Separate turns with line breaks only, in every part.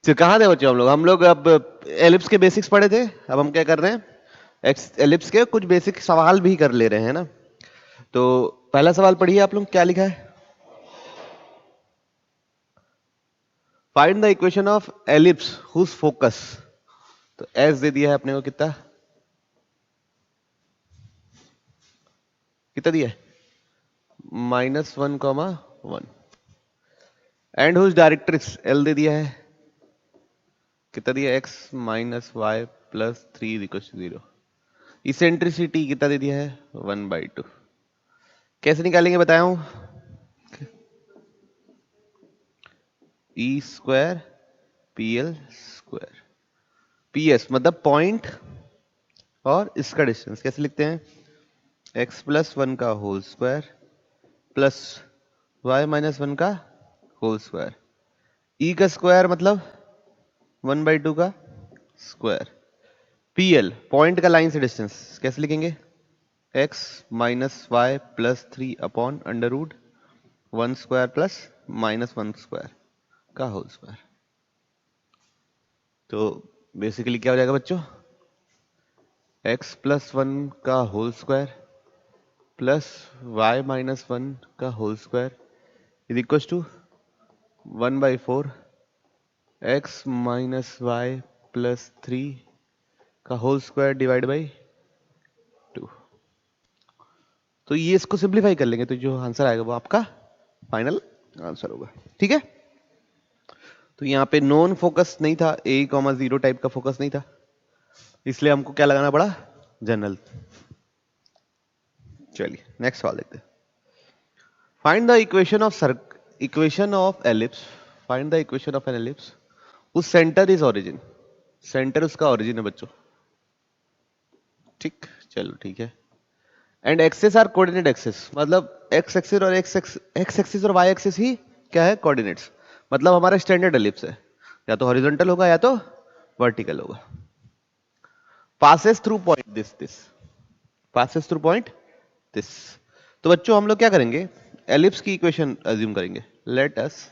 तो कहाँ थे बच्चों हम लोग अब एलिप्स के बेसिक्स पढ़े थे। अब हम क्या कर रहे हैं, एलिप्स के कुछ बेसिक सवाल भी कर ले रहे हैं ना। तो पहला सवाल पढ़िए आप लोग, क्या लिखा है। Find the equation of ellipse whose focus. तो एस दे दिया है अपने को, कितना कितना दिया है, -1, 1 एंड हुज डायरेक्ट्रिक्स एल दे दिया है, कितना दिया, x -y + 3 = 0। इसेंट्रिसिटी कितना दे दिया है, 1/2। कैसे निकालेंगे बताया हूं, E² PL²। PS मतलब पॉइंट और इसका डिस्टेंस कैसे लिखते हैं, x + 1 का होल स्क्वायर प्लस y - 1 का होल स्क्वायर। E का स्क्वायर मतलब 1/2 का स्क्वायर। PL पॉइंट का लाइन से डिस्टेंस कैसे लिखेंगे, x - y + 3/√1² प्लस -1² का होल स्क्वायर। तो बेसिकली क्या हो जाएगा बच्चों, x + 1 का होल स्क्वायर प्लस y - 1 का होल स्क्वायर = 1/4 x - y + 3 का होल स्क्वायर डिवाइड बाई 2। तो ये इसको सिंप्लीफाई कर लेंगे तो जो आंसर आएगा वो आपका फाइनल आंसर होगा। ठीक है, तो यहाँ पे नॉन फोकस नहीं था, a,0 टाइप का फोकस नहीं था, इसलिए हमको क्या लगाना पड़ा, जनरल। चलिए नेक्स्ट सवाल देखते हैं। Find the equation of ellipse, find the equation of an ellipse उस सेंटर इज ओरिजिन, सेंटर उसका ओरिजिन है बच्चों। ठीक, चलो ठीक है। And axes are coordinate axes, मतलब एक्स एक्सिस और एक्स एक्सिस और वाई एक्सिस ही क्या है, कोऑर्डिनेट्स। मतलब हमारा स्टैंडर्ड एलिप्स है, या तो हॉरिजॉन्टल होगा या तो वर्टिकल होगा। Passes through point this passes through point this. तो बच्चों हम लोग क्या करेंगे, एलिप्स की इक्वेशन अज्यूम करेंगे। लेट अस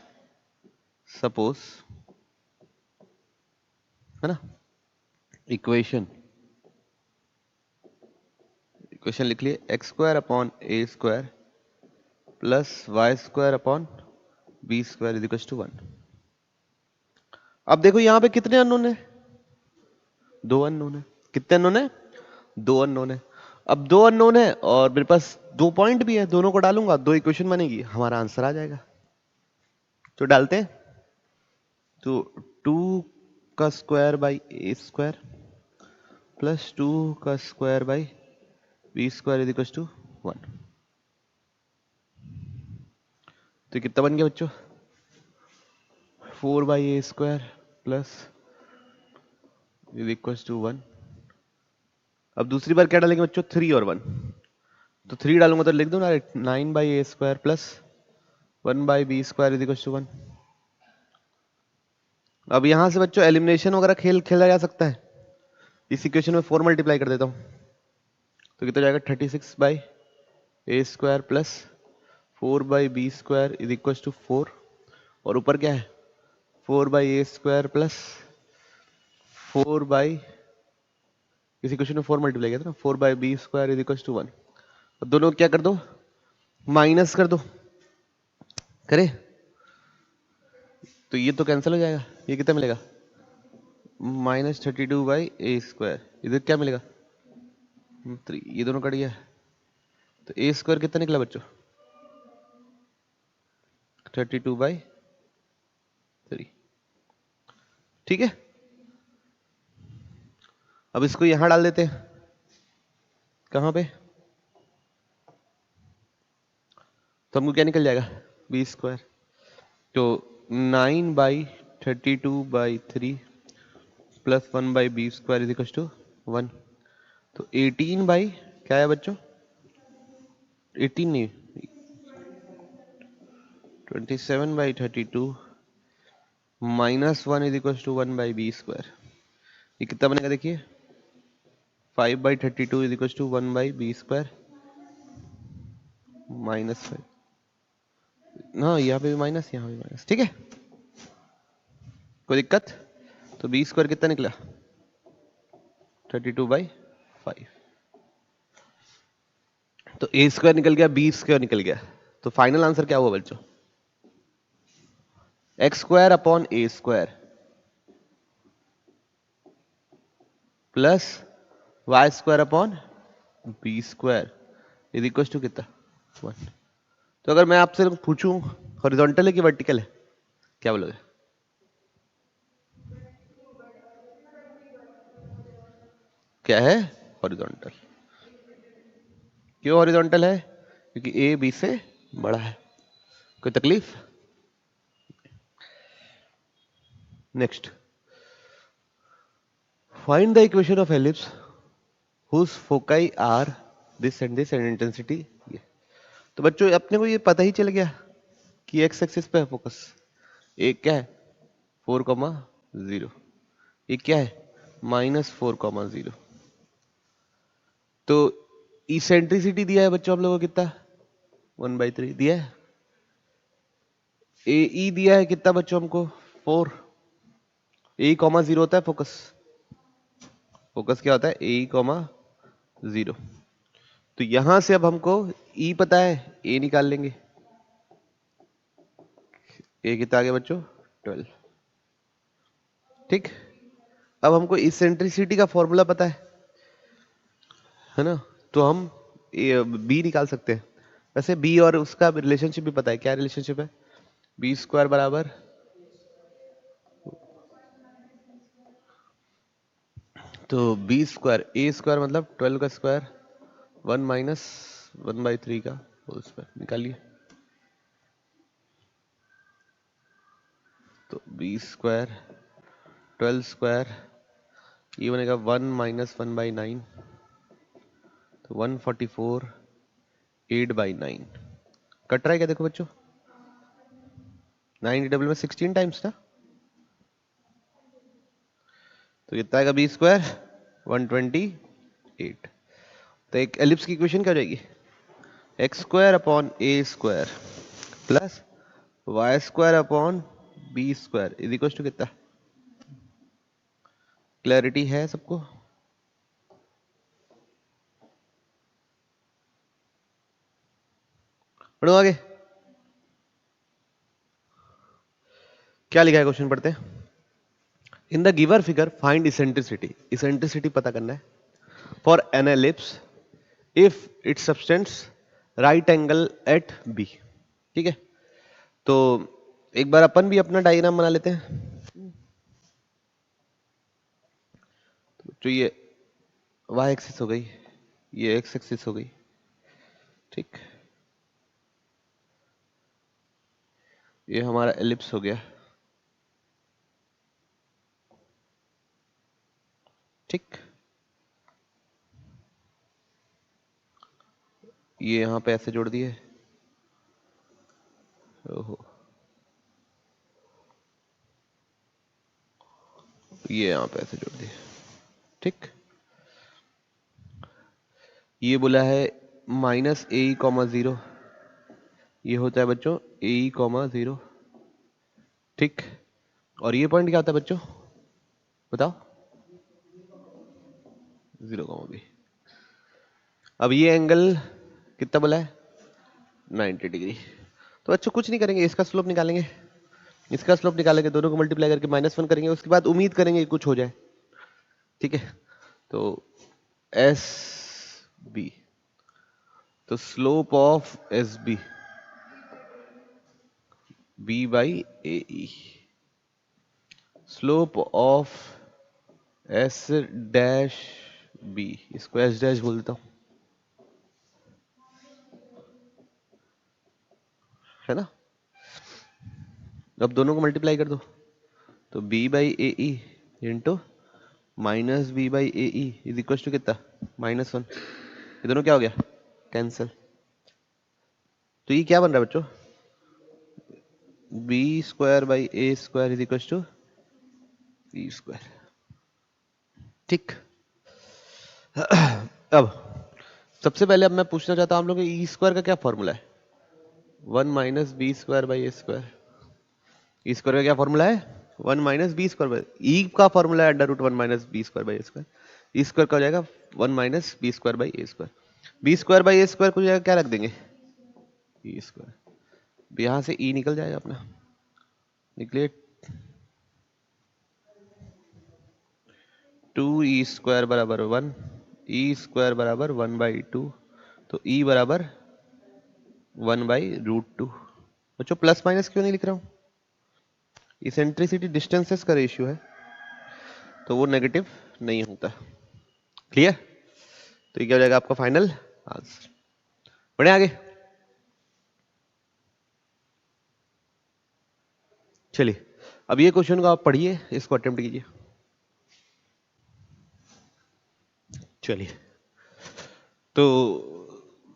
सपोज, है ना, इक्वेशन इक्वेशन लिख लिए, x² / a² plus y² / b² = 1। अब देखो यहां पे कितने अननोन है, 2 अननोन है। कितने अननोन है, 2 अननोन है। अब 2 अननोन है और मेरे पास 2 पॉइंट भी है, दोनों को डालूंगा, 2 इक्वेशन बनेगी, हमारा आंसर आ जाएगा। तो डालते हैं, तो 2 का स्क्वायर बाई a² प्लस 2 का स्क्वायर बाई b² = 1। तो कितना बन गया बच्चों, 4/a² प्लस = 1। अब दूसरी बार क्या डालेंगे बच्चों, 3 और 1। तो 3 डालूंगा तो लिख दो ना, 9/a² प्लस 1/b² = 1। अब यहां से बच्चों एलिमिनेशन वगैरह खेला जा सकता है। इस इक्वेशन में 4 मल्टीप्लाई कर देता हूं, तो कितना जाएगा, 36/a² प्लस 4/b² = 4। और ऊपर क्या है, 4/a² प्लस 4 बाई, इस इक्वेशन में 4 मल्टीप्लाई किया था ना, 4/b² = 1। अब दोनों क्या कर दो, माइनस कर दो, करे तो ये तो कैंसिल हो जाएगा, ये कितना मिलेगा, -32/a²। इधर क्या मिलेगा, 3, ये दोनों कट गया, तो a² कितना निकला बच्चों, 32/3। ठीक है, अब इसको यहां डाल देते हैं, कहां पे, तो हमको क्या निकल जाएगा, b²। तो 9/32/3 प्लस 1/b² = 1। तो 18 बाई क्या है बच्चों, 18 नहीं, 27/32 -1 = 1/b²। ये कितना बनेगा देखिए, 5/32 = 1/b² -5। हाँ यहाँ पे भी माइनस, यहाँ भी माइनस। ठीक है, कोई दिक्कत? तो बी स्क्वायर कितना निकला? 32/5। तो ए स्क्वायर निकल गया, बी स्क्वायर निकल गया। तो फाइनल आंसर क्या हुआ बच्चों? X square upon a square plus y square upon b square is equal to कितना? 1। तो अगर मैं आपसे पूछूं हॉरिजॉन्टल है कि वर्टिकल है, क्या बोलोगे? क्या है? हॉरिजॉन्टल। क्यों हॉरिजॉन्टल है? क्योंकि ए बी से बड़ा है। कोई तकलीफ? Next, find the equation of ellipse whose foci are this and intensity ये। तो बच्चों अपने को ये पता ही चल गया कि एक्स एक्सिस पे है फोकस। एक क्या है? 4,0। एक क्या है? -4,0। तो इसेंट्रिसिटी दिया है बच्चों हम लोगों को कितना? 1/3 दिया है। ए ई दिया है कितना बच्चों हमको? 4। ए कॉमा 0 होता है फोकस। फोकस क्या होता है? ए कॉमा 0। तो यहां से अब हमको ई पता है, ए निकाल लेंगे। ए कितना आ गया बच्चों? 12। ठीक। अब हमको इसेंट्रिसिटी का फॉर्मूला पता है ना? तो हम बी निकाल सकते हैं। वैसे बी और उसका रिलेशनशिप भी पता है। क्या रिलेशनशिप है? बी स्क्वायर बराबर, तो बी स्क्वायर ए स्क्वायर मतलब 12 का स्क्वायर 1 माइनस 1/3 का होल स्क्वायर निकालिए। तो बी स्क्वायर 12 स्क्वायर ये बनेगा 1 माइनस 1/9, तो 144 8/9 कट रहा है क्या? देखो बच्चों 9 डबल में 16 टाइम्स ना, तो कितना आएगा बी स्क्वायर? 128। तो एक एलिप्स की इक्वेशन क्या हो जाएगी? X square upon a square plus y square upon b square is equal to कितना? क्लैरिटी है सबको? पढ़ो आगे। क्या लिखा है क्वेश्चन पढ़ते हैं। In the given figure find eccentricity. Eccentricity पता करना है for an ellipse if it subtends right angle at B. ठीक है, तो एक बार अपन भी अपना डायग्राम बना लेते हैं। तो ये वाई एक्सिस हो गई, ये एक्स एक्सिस हो गई। ठीक, ये हमारा एलिप्स हो गया। ठीक, ये यहां पे ऐसे जोड़ दिए। ओहो, ये यहां पे ऐसे जोड़ दिए। ठीक, ये बोला है -a,0। ये होता है बच्चों a,0। ठीक, और ये पॉइंट क्या होता है बच्चों? बताओ। 0,b। अब ये एंगल कितना बोला है? 90 डिग्री। तो बच्चों कुछ नहीं करेंगे, इसका स्लोप निकालेंगे। इसका स्लोप निकालेंगे, दोनों को मल्टीप्लाई करके -1 करेंगे, उसके बाद उम्मीद करेंगे कि कुछ हो जाए। ठीक है, तो एस बी, तो slope of S B b/ae, slope of S dash B, इसको एस डैश बोल देता हूं, है ना? अब दोनों को मल्टीप्लाई कर दो, तो b/ae into -b/ae is equal to कितना? -1। ये दोनों क्या हो गया? कैंसिल। तो ये क्या बन रहा है बच्चों? b²/a² is equal to b²। ठीक, अब सबसे पहले अब मैं पूछना चाहता हूं आप लोगों को e² का क्या फॉर्मूला है? 1 - b² / a²। e² का क्या फॉर्मूला है? 1 minus b square by E का फॉर्मूला है √1 - b² / a²। ई स्क्वायर का हो जाएगा 1 minus b square by a square. B square by a square को क्या रख देंगे, ई स्क्वायर। यहाँ से ई निकल जाएगा अपना, निकले 2e स्क्वायर बराबर 1, ई स्क्वायर बराबर 1/2, तो ई बराबर 1/√2। बच्चों प्लस माइनस क्यों नहीं लिख रहा हूँ, इसेंट्रिसिटी डिस्टेंसेस का रेशियो है तो वो नेगेटिव नहीं होता। क्लियर? तो ये क्या हो जाएगा आपका फाइनल आंसर। बढ़े आगे, चलिए अब ये क्वेश्चन को आप पढ़िए, इसको अटेम्प्ट कीजिए। चलिए तो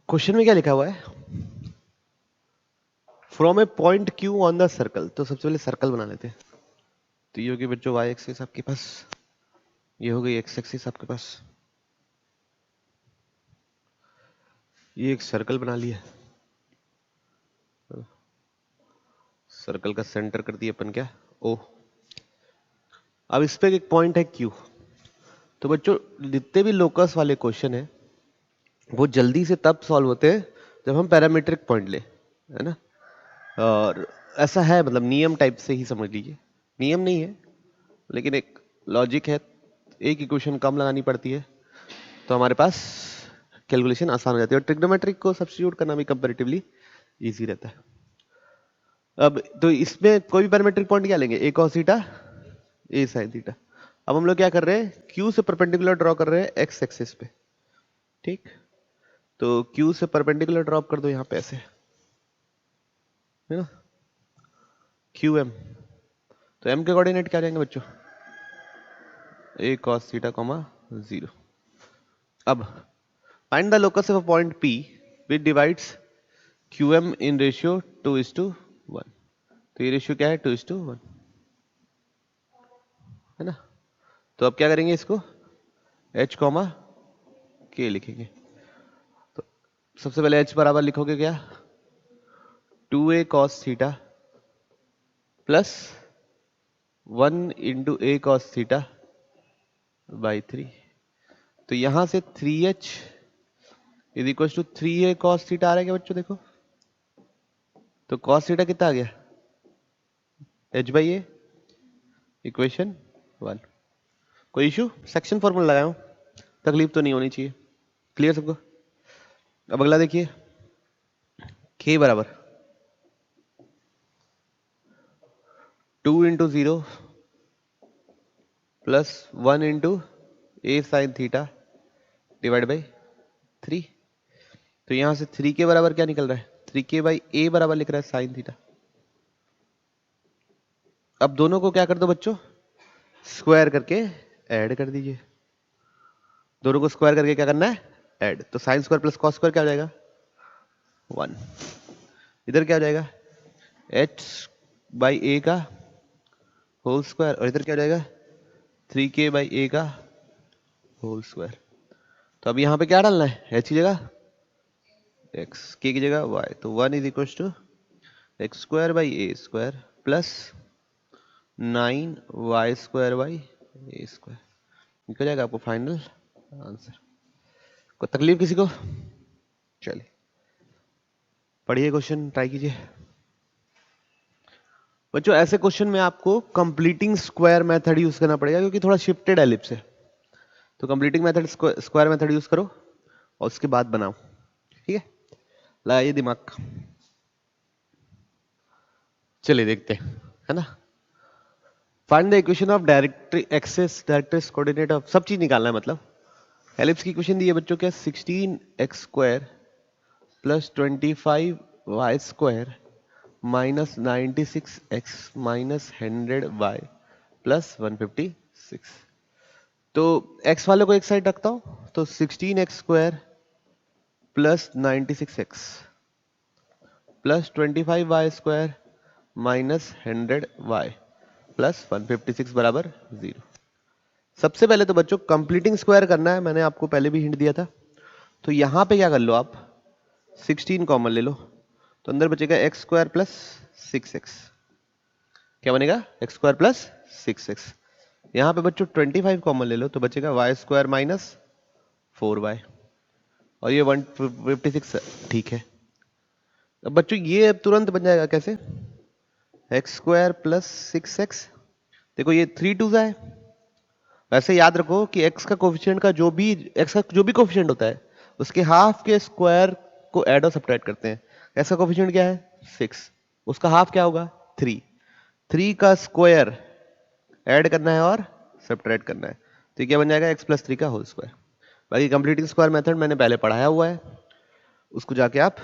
क्वेश्चन में क्या लिखा हुआ है, from A point Q on the circle. तो सबसे पहले सर्कल बना लेते हैं। तो ये होगी बच्चों वाई एक्सिस आपके पास, ये हो गई एक्स एक्सिस आपके पास, ये एक सर्कल बना लिया। सर्कल का सेंटर कर दिया अपन क्या, ओ। अब इस पे एक पॉइंट है क्यू। तो बच्चों जितने भी लोकस वाले क्वेश्चन है वो जल्दी से तब सॉल्व होते हैं जब हम पैरामीट्रिक पॉइंट ले, है ना। और ऐसा है, मतलब नियम टाइप से ही समझ लीजिए, नियम नहीं है लेकिन एक लॉजिक है। एक इक्वेशन कम लगानी पड़ती है तो हमारे पास कैलकुलेशन आसान हो जाती है, और ट्रिग्नोमेट्रिक को सब्स्टिट्यूट करना भी कंपैरेटिवली इजी रहता है। अब तो इसमें कोई भी पैरामीट्रिक पॉइंट क्या लेंगे, ए कॉस थीटा, ए साइन थीटा। अब हम लोग क्या कर रहे हैं, क्यू से परपेंडिकुलर ड्रॉ कर रहे हैं एक्स एक्सिस पे, ठीक। तो क्यू से परपेंडिकुलर ड्रॉप कर दो यहाँ पे ऐसे, है ना, क्यू एम। तो एम के कोऑर्डिनेट क्या जाएंगे बच्चों, ए कॉस थीटा कॉमा 0। अब find the locus of a point P which divides QM in ratio 2:1। तो ये रेशियो क्या है, 2:1, है ना। तो अब क्या करेंगे, इसको H कॉमा K लिखेंगे। तो सबसे पहले H बराबर लिखोगे क्या, 2a cos theta plus 1 into a cos theta by 3। तो यहां से 3h is equal to 3a cos theta आ रहा है क्या बच्चों, देखो। तो cos थीटा कितना आ गया, h बाई ए, इक्वेशन 1। कोई इशू, सेक्शन फॉर्मूला लगाया हूं, तकलीफ तो नहीं होनी चाहिए। क्लियर सबको? अब अगला देखिए, k बराबर 2 into 0 plus 1 into A sine theta divide by 3। तो यहां से 3 के बराबर क्या निकल रहा है, 3k बाई ए बराबर लिख रहा है साइन थीटा। अब दोनों को क्या कर दो बच्चों, स्क्वायर करके ऐड कर दीजिए। दोनों को स्क्वायर करके क्या करना है, ऐड। तो sine square plus cos square क्या हो जाएगा, 1। इधर क्या हो जाएगा, h बाई ए का होल स्क्वायर, और इधर क्या हो जाएगा 3k बाई ए का होल स्क्वायर। तो अब यहाँ पे क्या डालना है, h की जगह x, k की जगह y। तो 1 is equal to x square by a square plus 9y square by a square. निकल जाएगा आपको फाइनल आंसर। कोई तकलीफ किसी को? चलिए पढ़िए क्वेश्चन, ट्राई कीजिए बच्चों। ऐसे क्वेश्चन में आपको कंप्लीटिंग स्क्वायर मेथड यूज करना पड़ेगा क्योंकि थोड़ा शिफ्टेड एलिप्स है। तो completing method, square method use करो और उसके बाद बनाओ, ठीक है। लगाइए दिमाग। चलिए देखते हैं, है ना। Find the equation of डायरेक्ट्रिक axis, directrix coordinate of, सब चीज निकालना है मतलब। एलिप्स की इक्वेशन दी है बच्चों क्या, 16x square plus 25y square minus 96x minus 100y plus 156। तो x वाले को एक साइड रखता हूं, तो 16x square plus 96x plus 25y square minus 100y plus 156 बराबर 0। सबसे पहले तो बच्चों कंप्लीटिंग स्क्वायर करना है, मैंने आपको पहले भी हिंट दिया था। तो यहां पे क्या कर लो आप, 16 कॉमन ले लो, तो अंदर बचेगा x स्क्वायर प्लस 6x। क्या बनेगा एक्स स्क्वायर प्लस 6x। यहाँ पे बच्चों 25 कॉमन ले लो तो बचेगा वाई स्क्वायर माइनस 4y और ये 156 ठीक है। अब बच्चों ये अब तुरंत बन जाएगा कैसे, एक्स स्क्वायर प्लस 6x। देखो ये 3 टू है। वैसे याद रखो कि x का कोफिशिएंट का जो भी कोफिशिएंट होता है उसके हाफ के स्क्वायर को ऐड और सब्ट्रैक्ट करते हैं। x का कोफिशिएंट क्या है 6, उसका हाफ क्या होगा 3, 3 का स्क्वायर ऐड करना है और सब्ट्रैक्ट करना है, तो ये क्या बन जाएगा x प्लस 3 का होल स्क्वायर। बाकी कंप्लीटिंग स्क्वायर मेथड मैंने पहले पढ़ाया हुआ है, उसको जाके आप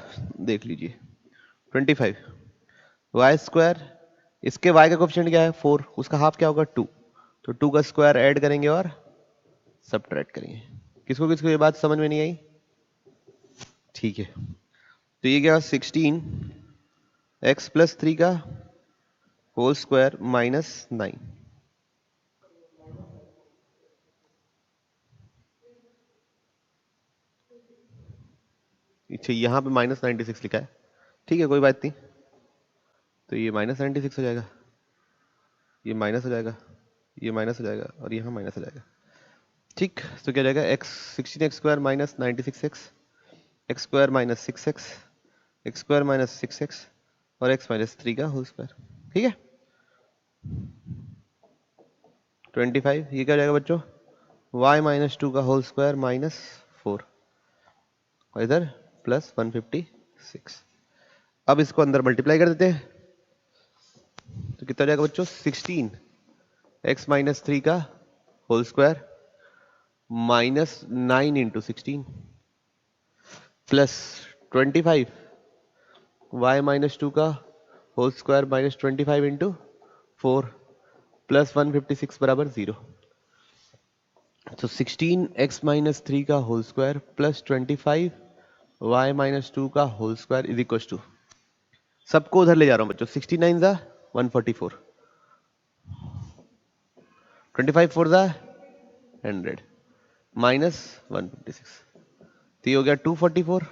देख लीजिए। 25 वाई स्क्वायर, इसके y का कोफिशिएंट क्या है 4, उसका हाफ क्या होगा 2, तो 2 का स्क्वायर ऐड करेंगे और सब्ट्रैक्ट करेंगे। किसको किसको ये बात समझ में नहीं आई, ठीक है। तो ये क्या 16 x प्लस 3 का होल स्क्वायर माइनस 9, अच्छा यहाँ पे माइनस 96 लिखा है, ठीक है कोई बात नहीं। तो ये माइनस 96 हो जाएगा, ये माइनस हो जाएगा, ये माइनस हो जाएगा और यहाँ माइनस हो जाएगा, ठीक। तो क्या जाएगा x 16x square minus 96x, x square minus 6x, x square minus 6x और x माइनस 3 का होल स्क्वायर, ठीक है। 25 ये क्या हो जाएगा बच्चों y माइनस 2 का होल स्क्वायर माइनस 4 और इधर प्लस 156। अब इसको अंदर मल्टीप्लाई कर देते हैं तो कितना हो जाएगा बच्चों 16 x माइनस 3 का whole square minus 9 into 16 plus 25 y minus 2 का whole square minus 25 into 4 plus 156 बराबर 0। तो 16x माइनस 3 का whole square plus 25 y minus 2 का whole square is equal to, सबको उधर ले जा रहा हूं बच्चों, 69 दा 144, 25 4 दा 100 माइनस 156, तो ये हो गया 244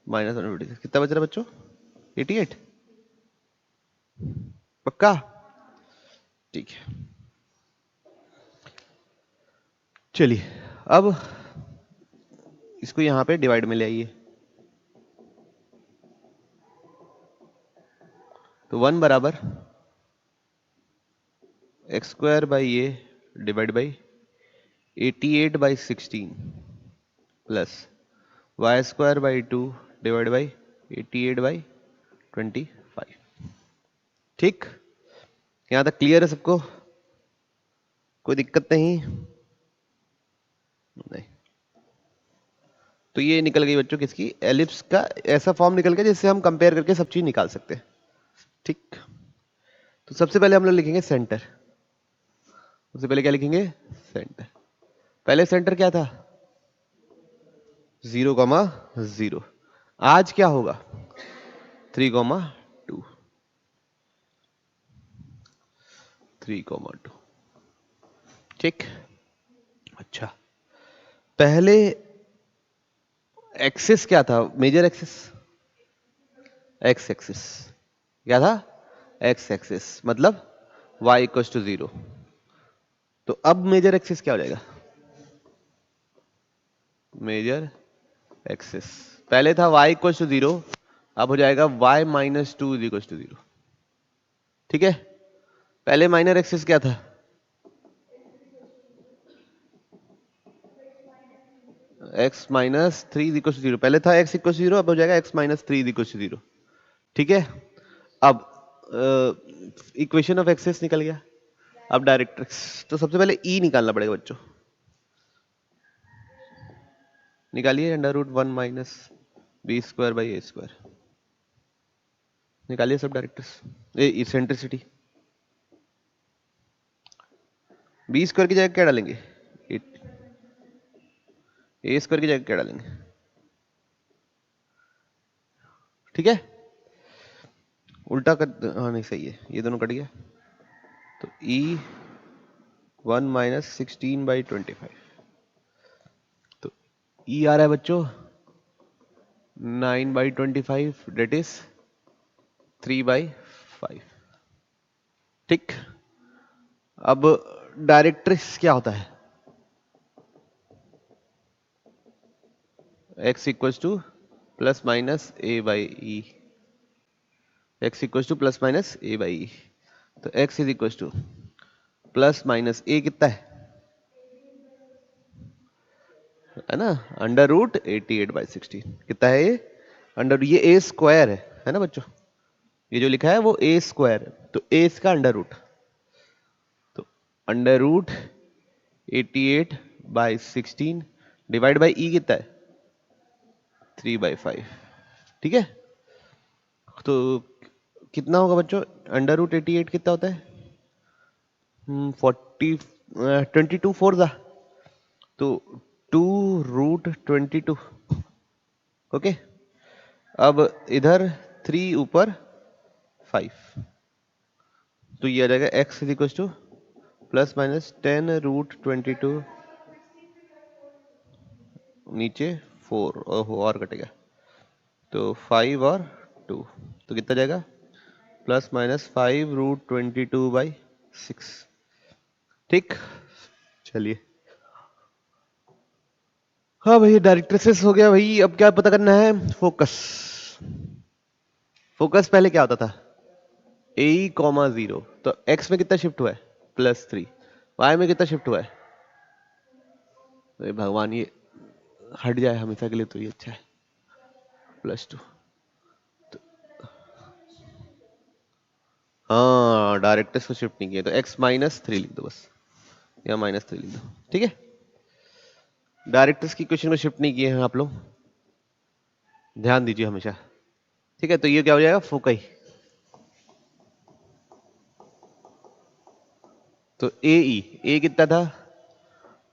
माइनस 156, कितना बच रहा है बच्चों 88, पक्का, ठीक है। चलिए अब इसको यहां पे डिवाइड में ले आइए, तो 1 बराबर x square by a divide by 88 by 16 plus y square by 2 divide by 88 by 25, ठीक। यहां तक क्लियर है सबको, कोई दिक्कत नहीं, नहीं। तो ये निकल गई बच्चों किसकी, एलिप्स का ऐसा फॉर्म निकल गया जिससे हम कंपेयर करके सब चीज निकाल सकते हैं, ठीक। तो सबसे पहले हम लोग लिखेंगे सेंटर, सबसे पहले क्या लिखेंगे सेंटर, पहले सेंटर क्या था 0,0, आज क्या होगा 3,2, 3,2, ठीक। अच्छा पहले एक्सिस क्या था, मेजर एक्सिस एक्स एक्सिस क्या था, एक्स एक्सिस मतलब y इक्वल टू 0, तो अब मेजर एक्सिस क्या हो जाएगा, मेजर एक्सिस पहले था y इक्वल टू 0, अब हो जाएगा y माइनस 2 इक्वल टू 0, ठीक है। पहले माइनर एक्सिस क्या था, x माइनस 3 इक्वल टू 0, पहले था x इक्वल टू 0, अब हो जाएगा x माइनस 3 इक्वल टू 0, ठीक है। अब इक्वेशन ऑफ एक्सिस निकल गया, अब डायरेक्ट्रिक्स, तो सबसे पहले ई निकालना पड़ेगा बच्चों, निकालिए under root 1 minus b square by a square, निकालिए सब डायरेक्ट्रिक्स, इसेंट्रिसिटी, बी स्क्वायर की जगह क्या डालेंगे, ए स्क्वायर की जगह क्या डालेंगे, ठीक है। उल्टा कर, हाँ नहीं सही है, ये दोनों कट गया, तो ई 1 माइनस 16/25, तो ई आ रहा है बच्चों 9/25 डेट इज 3/5, ठीक, अब डायरेक्ट्रिक्स क्या होता है? x equals to plus minus a by e, x equals to plus minus a by e. तो x is equals to plus minus a कितना है ना, अंडर रूट 88/16 कितना है ये? अंडर, ये ए स्क्वायर है ना बच्चों, ये जो लिखा है वो ए स्क्वायर है, तो ए इसका अंडर रूट, तो under root 88/16 divide by E कितना है? 3/5। ठीक है, तो कितना होगा बच्चों? अंडर रूट 88 कितना होता है? 22 फोर दा, तो 2√22। ओके, अब इधर 3 ऊपर 5, तो ये आ जाएगा x is equal to plus minus 10√22 नीचे 4, और कटेगा तो 5 और 2, तो कितना जाएगा? Plus minus 5√22/6। ठीक, चलिए, हाँ भाई डायरेक्ट्रिक्स हो गया भाई। अब क्या पता करना है? फोकस। फोकस पहले क्या होता था? ए कॉमा 0, तो x में कितना शिफ्ट हुआ है? +3। y में कितना शिफ्ट हुआ है? अरे भगवान, ये हट जाए हमेशा के लिए तो ये अच्छा है, +2। हाँ, डायरेक्ट्रिक्स को शिफ्ट नहीं किया, तो x -3 लिख दो बस, या -3 लिख दो। ठीक है, डायरेक्ट्रिक्स की क्वेश्चन में शिफ्ट नहीं किए हैं आप लोग, ध्यान दीजिए हमेशा। ठीक है, तो ये क्या हो जाएगा? फोकई। तो ए कितना था?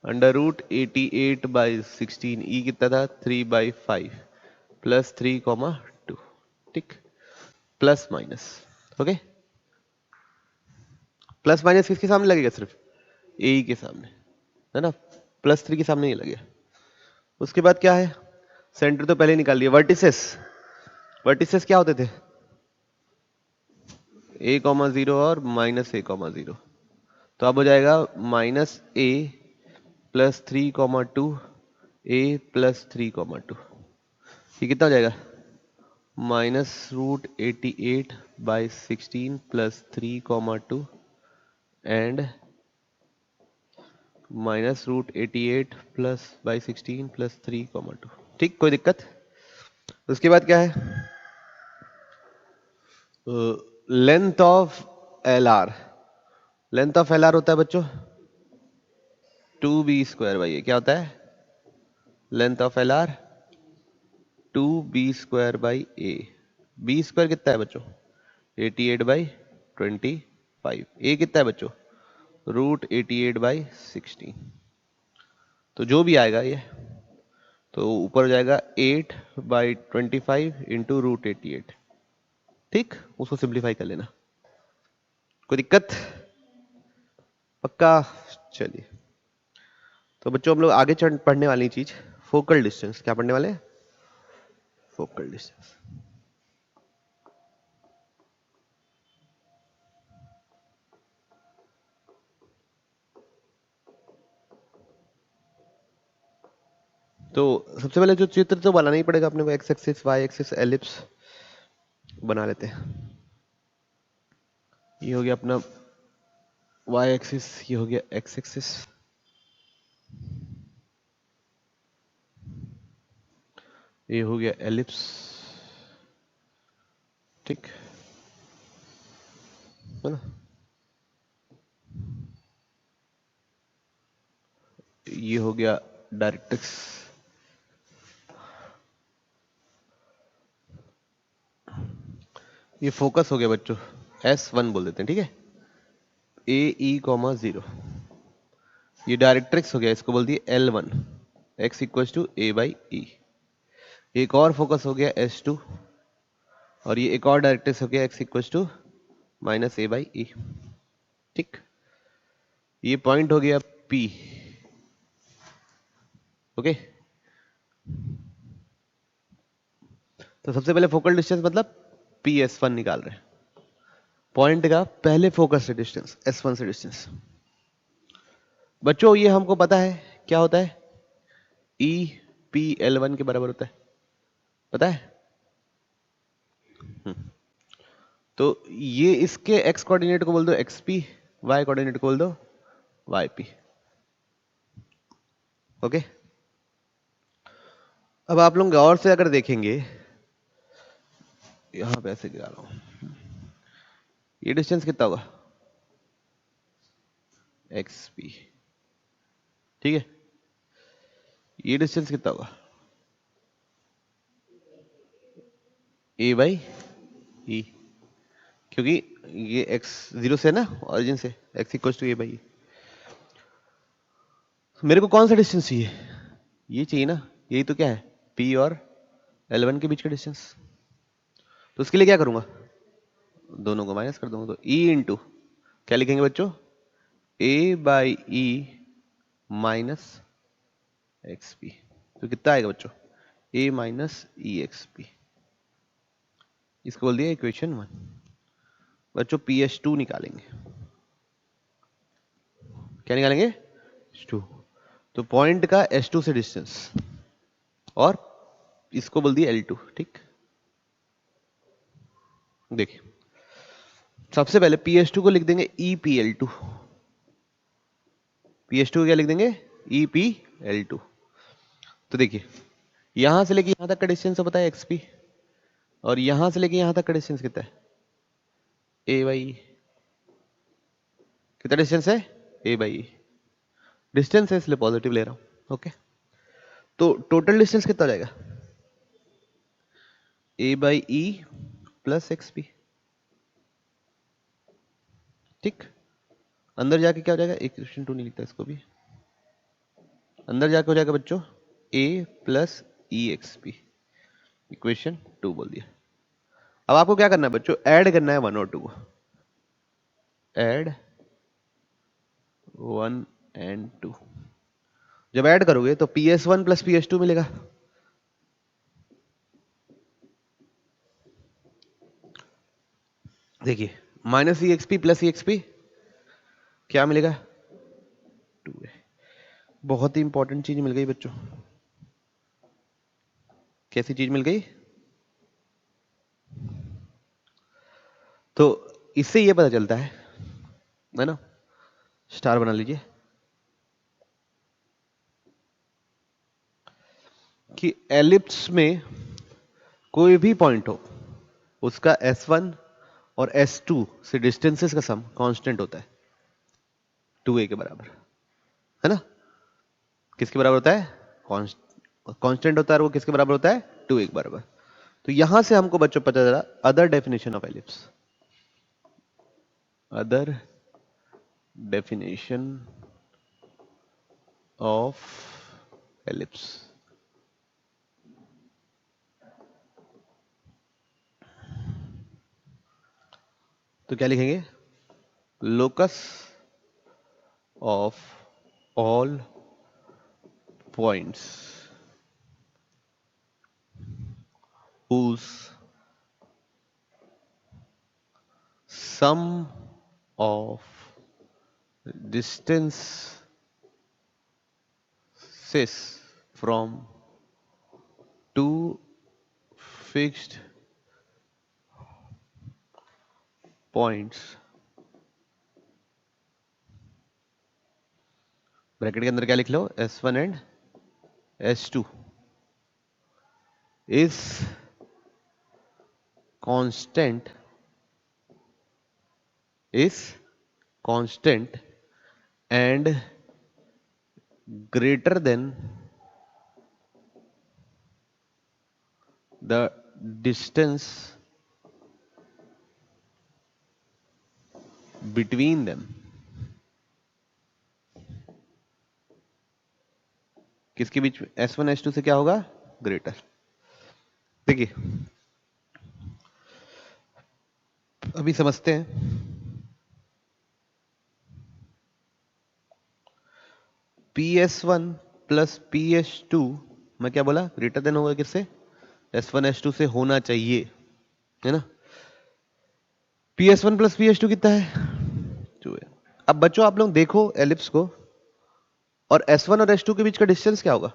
अंडर रूट 88/16, ई कितना था? 3/5 प्लस 3,2। ठीक, plus minus, okay, plus minus किसके सामने लगेगा? सिर्फ ए के सामने, है ना, +3 के सामने ही लगेगा। उसके बाद क्या है? सेंटर तो पहले निकाल लिया। वर्टिसेस, वर्टिसेस क्या होते थे? a,0 और -a,0। तो अब हो जाएगा -a +3,2 a +3,2। ये कितना हो जाएगा? -√88/16 +3,2 एंड -√88/16 +3,2। ठीक, कोई दिक्कत? उसके बाद क्या है? Length of L R. Length of L R होता है बच्चों 2b²/a। क्या होता है? Length of L R 2b²/a। b² कितना है बच्चों? 88/25। a कितना है बच्चों? √88/16। तो जो भी आएगा ये, तो ऊपर हो जाएगा 8/25 इंटू √88। ठीक, उसको सिंप्लीफाई कर लेना। कोई दिक्कत? पक्का? चलिए, तो बच्चों हम लोग आगे पढ़ने वाली चीज फोकल डिस्टेंस। क्या पढ़ने वाले? Focal distance. तो सबसे पहले जो चित्र तो बनाना ही पड़ेगा अपने को, x axis, y axis, ellipse बना लेते हैं। ये हो गया अपना वाई एक्सिस, ये हो गया एक्स एक्सिस, ये हो गया एलिप्स। ठीक है ना, ये हो गया डायरेक्ट्रिक्स। ये फोकस हो गया बच्चों, S1 बोल देते हैं। ठीक है, AE,0। ये डायरेक्ट्रिक्स हो गया, इसको बोल दिए L1, x equals to a/e। एक और फोकस हो गया S2, और ये एक और डायरेक्ट्रिक्स हो गया x इक्वल्स टू -a/e। ठीक, ये पॉइंट हो गया P। ओके, तो सबसे पहले फोकल डिस्टेंस मतलब PS1 निकाल रहे हैं। पॉइंट का पहले फोकस से डिस्टेंस S1 से डिस्टेंस। बच्चों ये हमको पता है क्या होता है, EPL1 के बराबर होता है, पता है। तो ये इसके x कोऑर्डिनेट को बोल दो XP, y कोऑर्डिनेट को बोल दो YP। ओके, अब आप लोग गौर से अगर देखेंगे, यहां पे ऐसे गिरा रहा हूं, ये डिस्टेंस कितना होगा XP, ठीक है। ये डिस्टेंस कितना होगा A बाई E, क्योंकि ये x 0 से ना, ऑरिजिन से, x equal to A by E। मेरे को कौन सा डिस्टेंस चाहिए, ये चाहिए ना, यही तो क्या है P और L1 के बीच का डिस्टेंस। तो उसके लिए क्या करूंगा, दोनों को माइनस कर दूंगा, तो E इंटू क्या लिखेंगे बच्चों, A by E minus XP। तो कितना आएगा बच्चों, A माइनस EXP। इसको बोल दिया इक्वेशन 1। बच्चों PS2 निकालेंगे, क्या निकालेंगे S2। तो पॉइंट का S2 से डिस्टेंस, और इसको बोल दिया L2, ठीक। देखिए सबसे पहले PS2 को लिख देंगे EPL2, PS2 को क्या लिख देंगे EPL2। तो देखिए यहां से लेके यहां तक का डिस्टेंस पता है XP, और यहां से लेके यहां तक का डिस्टेंस कितना है A बाई E। कितना डिस्टेंस है A बाई E, डिस्टेंस है इसलिए पॉजिटिव ले रहा हूं। ओके, तो टोटल डिस्टेंस कितना हो जाएगा A by E plus XP, ठीक। अंदर जाके क्या हो जाएगा, इक्वेशन 2 नहीं लिखता इसको भी, अंदर जाके हो जाएगा बच्चों A प्लस EXP, इक्वेशन 2 बोल दिया। अब आपको क्या करना है बच्चों, ऐड करना है 1 और 2 को, ऐड 1 एंड 2। जब ऐड करोगे तो PS1 प्लस PS2 मिलेगा, देखिए माइनस EXP प्लस EXP क्या मिलेगा 2A। बहुत ही इंपॉर्टेंट चीज मिल गई बच्चों, कैसी चीज मिल गई, तो इससे ये पता चलता है ना, स्टार बना लीजिए, कि एलिप्स में कोई भी पॉइंट हो उसका S1 और S2 से डिस्टेंसेस का सम कांस्टेंट होता है 2A के बराबर, है ना। किसके बराबर होता है, कांस्टेंट होता है, और वो किसके बराबर होता है 2A के बराबर। तो यहां से हमको बच्चों पता चला other definition of ellipse, other definition of ellipse. तो क्या लिखेंगे, locus of all points whose sum of distances from two fixed points, bracket के अंदर क्या लिख लो S1 and S2 is constant and greater than the distance between them। किसके बीच में, S1 S2 से क्या होगा ग्रेटर। देखिए अभी समझते हैं, PS1 प्लस PS2 मैं क्या बोला, ग्रेटर देन होगा किससे, S1 S2 से होना चाहिए, है ना। PS1 प्लस PS2 कितना है? 2 है। अब बच्चों आप लोग देखो एलिप्स को, और S1 और S2 के बीच का डिस्टेंस क्या होगा?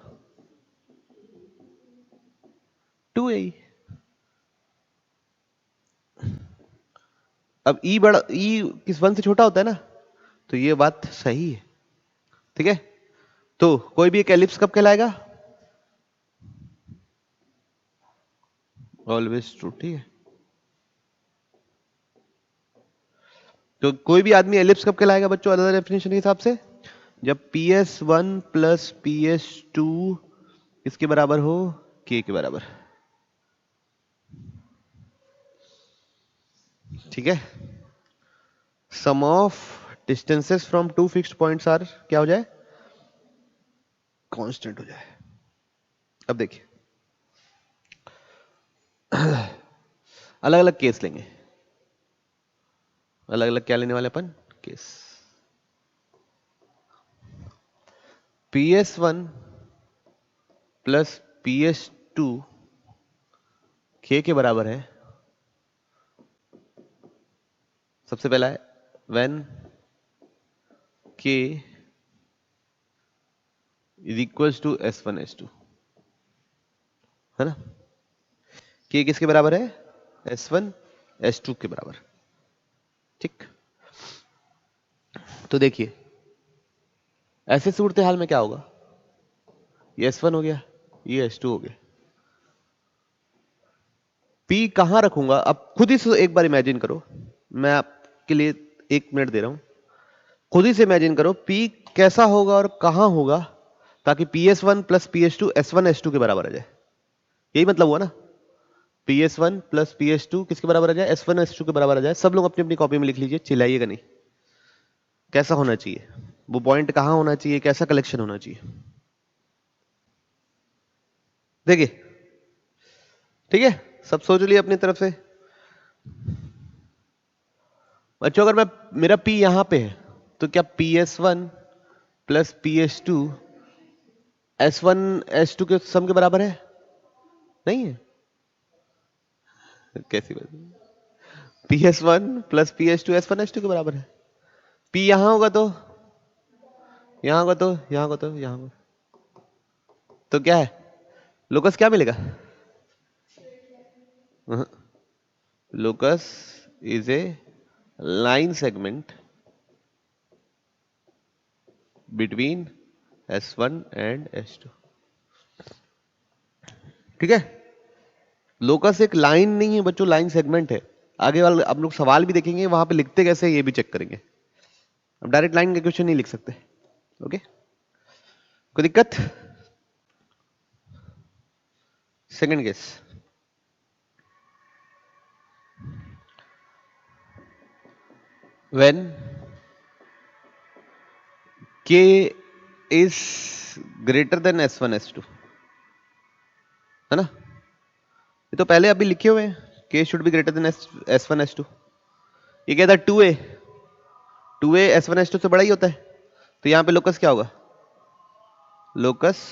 2 है। अब E बड़ा, E किस 1 से छोटा होता है ना, तो ये बात सही है। ठीक है, तो कोई भी एक एलिप्स कब कहलाएगा? Always true. ठीक है, तो कोई भी आदमी एलिप्स कब कहलाएगा बच्चों अदर डेफिनेशन के हिसाब से? जब PS1 प्लस PS2 किसके बराबर हो? K के बराबर। ठीक है, sum of distances from two fixed points are क्या हो जाए? कांस्टेंट हो जाए। अब देखिए अलग अलग केस लेंगे, अलग अलग क्या लेने वाले अपन? Case. PS1 plus PS2 K के बराबर है। सबसे पहला है when K is equals to S1 S2, है ना? K किसके बराबर है? S1 S2 के बराबर। ठीक, तो देखिए ऐसे सूरत हाल में क्या होगा? ये S1 हो गया, ये S2 हो गया। P कहां रखूंगा? अब खुद ही से एक बार इमेजिन करो, मैं आपके लिए 1 मिनट दे रहा हूं, खुद ही से इमेजिन करो P कैसा होगा और कहां होगा ताकि PS1 plus PS2 S1 S2 के बराबर आ जाए। यही मतलब हुआ ना, PS1 प्लस PS2 किसके बराबर आ जाए? S1 S2 के बराबर आ जाए। सब लोग अपनी अपनी कॉपी में लिख लीजिए, चिल्लाइएगा नहीं। कैसा होना चाहिए वो पॉइंट, कहां होना चाहिए, कैसा कलेक्शन होना चाहिए? देखिए, ठीक है, सब सोच लिए अपनी तरफ से। बच्चों अगर मैं, मेरा P यहां पे है तो क्या PS1 plus PS2 S1 S2 के सम के बराबर है? नहीं है। कैसी बात? PS1 plus PS2 S1 S2 के बराबर है। P यहां होगा तो यहां होगा तो यहां होगा तो यहां होगा, तो क्या है? लोकस क्या मिलेगा? Locus is a line segment between S1 and S2। ठीक है, लोकस एक लाइन नहीं है बच्चों, लाइन सेगमेंट है। आगे वाले आप लोग सवाल भी देखेंगे, वहां पे लिखते कैसे ये भी चेक करेंगे। अब डायरेक्ट लाइन का क्वेश्चन नहीं लिख सकते। ओके, कोई दिक्कत? Second case, when K is greater than S1 S2, है ना? ये तो पहले अभी लिखे हुए हैं, K should be greater than S1 S2। ये कहता है 2A, 2A S1 S2 से बड़ा ही होता है, तो यहां पे लोकस क्या होगा? लोकस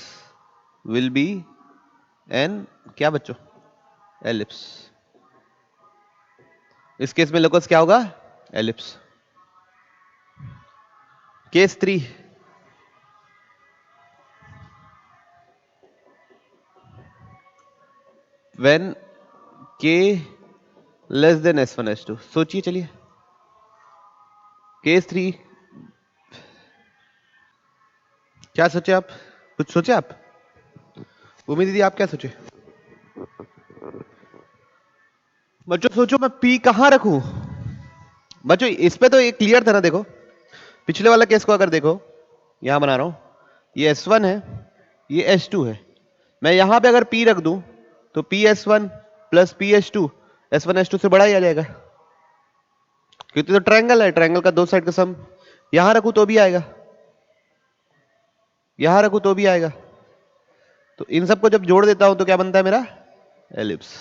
विल बी एन क्या बच्चों? एलिप्स। इस केस में लोकस क्या होगा? Ellipse. Case 3, when K less than S1 S2। सोचिए, चलिए केस 3 क्या सोचे आप? कुछ सोचे आप? उम्मीद दीदी आप क्या सोचे? बच्चों सोचो मैं P कहां रखूं? बच्चों इस पे तो ये क्लियर था ना, देखो पिछले वाला केस को अगर देखो, यहां बना रहा हूं, ये S1 है, ये S2 है। मैं यहां पे अगर P रख दूं तो PS1 plus PS2 S1 S2 से बड़ा ही आ जाएगा, क्योंकि तो ट्रायंगल है, ट्रायंगल का दो साइड का सम। यहां रखूं तो भी आएगा, यहां रखूं तो भी आएगा, तो इन सबको जब जोड़ देता हूं तो क्या बनता है मेरा? एलिप्स।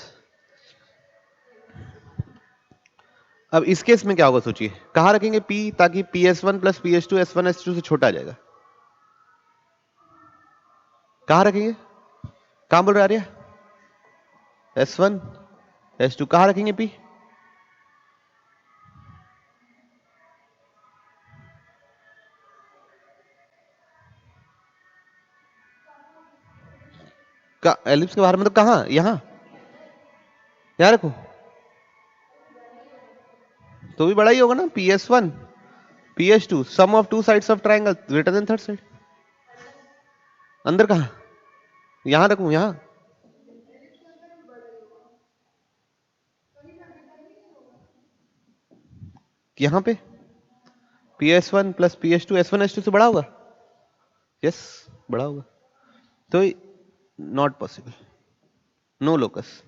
अब इस केस में क्या होगा सोचिए, कहां रखेंगे P ताकि PS1 plus PS2 S1 S2 से छोटा आ जाएगा? कहां रखेंगे? कहां बोल रहे आर्या? S1 S2 कहां रखेंगे P? का एलिप्स के बाहर मतलब कहाँ? यहाँ यहाँ रखो तो भी बड़ा ही होगा ना। PS1 PS2 sum of two sides of triangle greater than third side. अंदर कहाँ? यहाँ रखूं? यहाँ यहाँ पे PS1 plus PS2 S1 S2 से बड़ा होगा। यस बड़ा होगा। तो नॉट पॉसिबल, नो लोकस।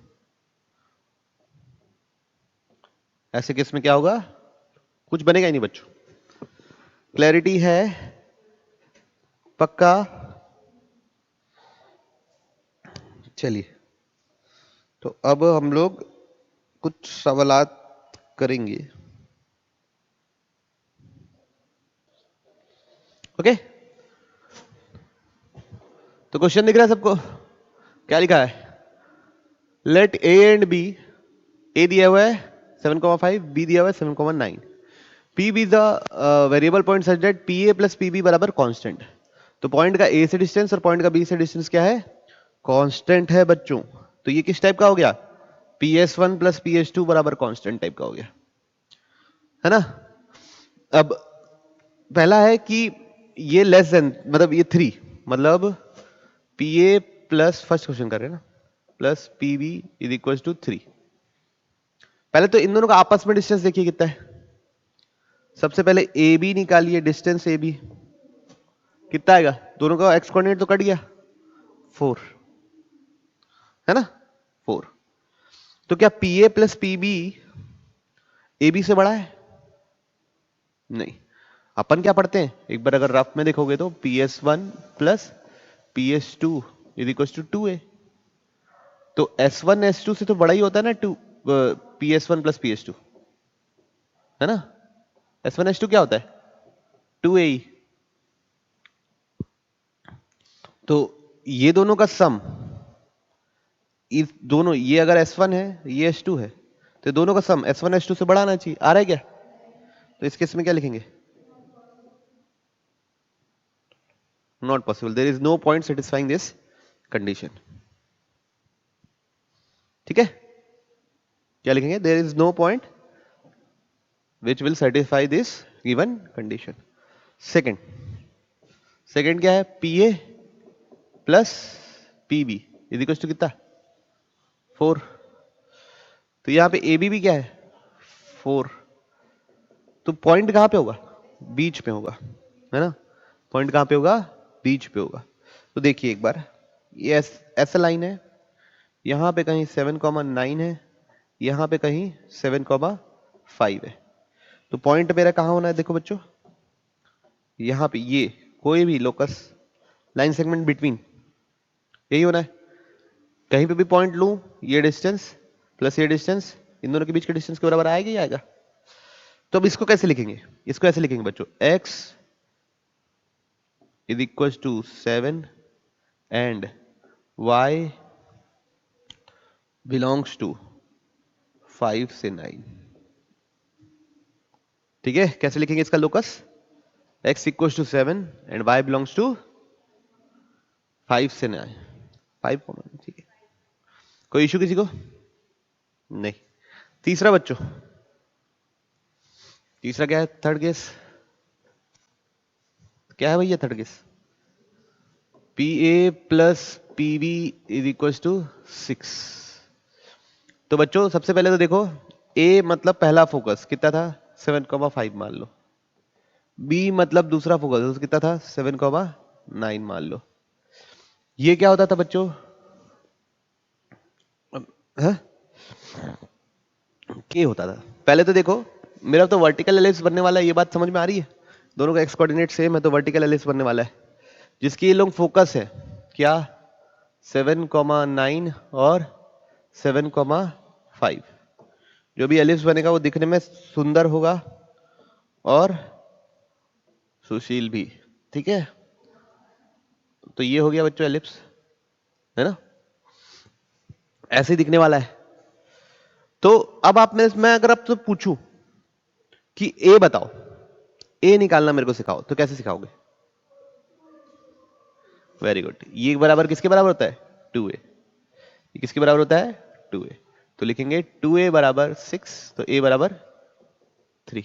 ऐसे केस में क्या होगा? कुछ बनेगा ही नहीं बच्चों। क्लैरिटी है? पक्का? चलिए तो अब हम लोग कुछ सवालात करेंगे। ओके तो क्वेश्चन दिख रहा है सबको? क्या लिखा है? Let A and B, A दिया हुआ है 7,5, बी दिया हुआ है 7,9, P be the variable point such that P A plus P B बराबर कॉन्स्टेंट। तो पॉइंट का ए से डिस्टेंस और पॉइंट का बी से डिस्टेंस क्या है? कांस्टेंट है बच्चों। तो ये किस टाइप का हो गया? PS1 प्लस PS2 बराबर कांस्टेंट टाइप का हो गया, है ना। अब पहला है कि ये लेस देन, मतलब ये 3, मतलब PA प्लस, फर्स्ट क्वेश्चन कर रहे हैं ना, plus PB is equal to 3। पहले तो इन दोनों का आपस में डिस्टेंस देखिए कितना है। सबसे पहले AB निकालिए, डिस्टेंस AB कितना आएगा? दोनों का एक्स कोऑर्डिनेट तो कट गया, 4 है ना, 4। तो क्या PA प्लस PB AB से बड़ा है? नहीं। अपन क्या पढ़ते हैं एक बार अगर रफ में देखोगे तो PS1 plus PS2 is equal to 2A। तो S1 S2 से तो बड़ा ही होता है ना PS1 प्लस PS2, है ना। S1 S2 क्या होता है? 2AE। तो ये दोनों का सम, इस दोनों, ये अगर S1 है ये S2 है, तो दोनों का सम S1 S2 से बड़ा आना चाहिए। आ रहा है क्या? तो इस केस में क्या लिखेंगे? Not possible, there is no point satisfying this condition. ठीक है, क्या लिखेंगे? There is no point which will satisfy this given condition. Second क्या है? PA plus PB is equal to कितना? 4। तो यहां पे AB भी क्या है? 4। तो पॉइंट कहां पे होगा? बीच पे होगा, है ना। पॉइंट कहां पे होगा? बीच पे होगा। तो देखिए एक बार, ये ऐसा लाइन है, यहां पे कहीं 7,9 है, यहां पे कहीं 7,5 है। तो पॉइंट मेरा कहां होना है? देखो बच्चों, यहां पे ये कोई भी लोकस लाइन सेगमेंट बिटवीन, यही होना है। कहीं पे भी पॉइंट लूं, ये डिस्टेंस प्लस ये डिस्टेंस, इन दोनों के बीच के डिस्टेंस के बराबर आएगा ही आएगा। तो अब इसको कैसे लिखेंगे? इसको ऐसे लिखेंगे बच्चों, x is equal to 7 and y belongs to 5 से 9। ठीक है, कैसे लिखेंगे इसका locus? x equal to 7 and y belongs to 5 से 9, 5 कॉमन। ठीक है, कोई इशू किसी को? नहीं। तीसरा बच्चों, तीसरा क्या है? थर्ड केस क्या है भैया? Third case PA plus PB is equal to 6। तो बच्चों सबसे पहले तो देखो, A मतलब पहला फोकस कितना था? 7,5 मान लो। B मतलब दूसरा फोकस कितना था? 7,9 मान लो। ये क्या होता था बच्चों? K होता था। पहले तो देखो, मेरा तो वर्टिकल एलिप्स बनने वाला है, ये बात समझ में आ रही है? दोनों का एक्स कोऑर्डिनेट सेम है, तो वर्टिकल एलिप्स बनने वाला है, जिसकी ये लोग फोकस है क्या? 7,9 और 7,5। जो भी एलिप्स बनेगा वो दिखने में सुंदर होगा और सुशील भी। ठीक है, तो ये हो गया बच्चों एलिप्स, है ना, ऐसे ही दिखने वाला है। तो अब आप मैं अगर आपसे पूछूं कि ए बताओ, ए निकालना मेरे को सिखाओ, तो कैसे सिखाओगे? Very good. ये बराबर किसके बराबर होता है? 2a। ये किसके बराबर होता है 2a। तो लिखेंगे 2a बराबर 6, तो a बराबर 3।